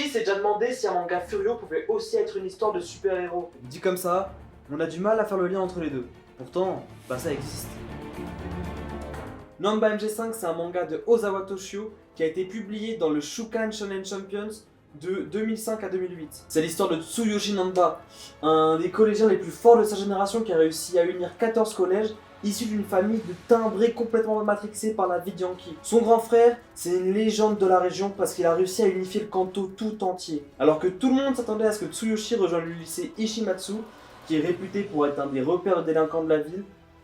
Qui s'est déjà demandé si un manga Furio pouvait aussi être une histoire de super-héros? Dit comme ça, on a du mal à faire le lien entre les deux. Pourtant, ça existe. Namba MG5, c'est un manga de Ozawa Toshio qui a été publié dans le Shukan Shonen Champions de 2005 à 2008. C'est l'histoire de Tsuyoshi Namba, un des collégiens les plus forts de sa génération qui a réussi à unir 14 collèges issus d'une famille de timbrés complètement matrixés par la vie de Yankee. Son grand frère, c'est une légende de la région parce qu'il a réussi à unifier le Kanto tout entier. Alors que tout le monde s'attendait à ce que Tsuyoshi rejoigne le lycée Ishimatsu, qui est réputé pour être un des repères de délinquants de la ville,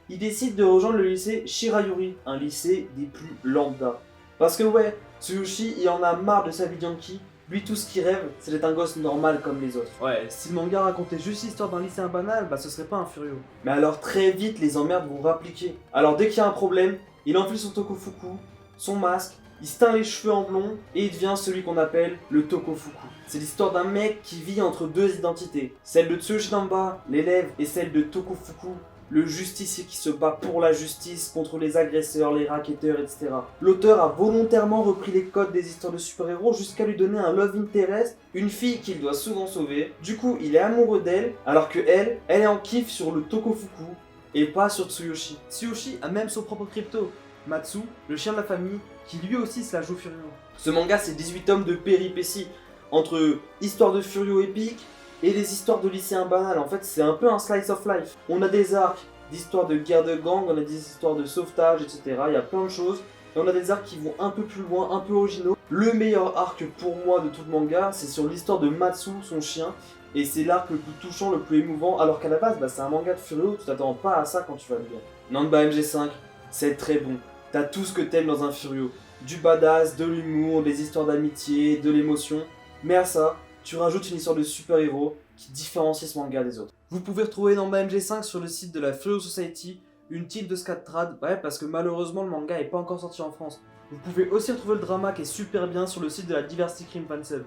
il décide de rejoindre le lycée Shirayuri, un lycée des plus lambda. Parce que ouais, Tsuyoshi, il en a marre de sa vie de Yankee. Lui, tout ce qu'il rêve, c'est d'être un gosse normal comme les autres. Ouais, si le manga racontait juste l'histoire d'un lycéen banal, ce serait pas un Furio. Mais alors très vite, les emmerdes vont rappliquer. Alors dès qu'il y a un problème, il enfile son tokofuku, son masque, il se teint les cheveux en blond, et il devient celui qu'on appelle le tokofuku. C'est l'histoire d'un mec qui vit entre deux identités. Celle de Tsuyoshi Namba, l'élève, et celle de Tokofuku, le justicier qui se bat pour la justice contre les agresseurs, les racketteurs, etc. L'auteur a volontairement repris les codes des histoires de super-héros jusqu'à lui donner un love interest, une fille qu'il doit souvent sauver. Du coup, il est amoureux d'elle, alors que elle est en kiff sur le Tokofuku et pas sur Tsuyoshi. Tsuyoshi a même son propre crypto, Matsu, le chien de la famille, qui lui aussi se la joue Furio. Ce manga, c'est 18 tomes de péripéties entre histoires de Furio épiques et les histoires de lycéens banals. En fait, c'est un peu un slice of life. On a des arcs d'histoires de guerre de gang, on a des histoires de sauvetage, etc. Il y a plein de choses. Et on a des arcs qui vont un peu plus loin, un peu originaux. Le meilleur arc pour moi de tout le manga, c'est sur l'histoire de Matsu, son chien. Et c'est l'arc le plus touchant, le plus émouvant. Alors qu'à la base, c'est un manga de Furio, tu t'attends pas à ça quand tu vas le lire. Namba MG5, c'est très bon. T'as tout ce que t'aimes dans un Furio. Du badass, de l'humour, des histoires d'amitié, de l'émotion. Mais à ça, tu rajoutes une histoire de super-héros qui différencie ce manga des autres. Vous pouvez retrouver Namba MG5 sur le site de la Furio Society, une team de Scattrad, parce que malheureusement le manga n'est pas encore sorti en France. Vous pouvez aussi retrouver le drama qui est super bien sur le site de la Diversity Crime Fansub.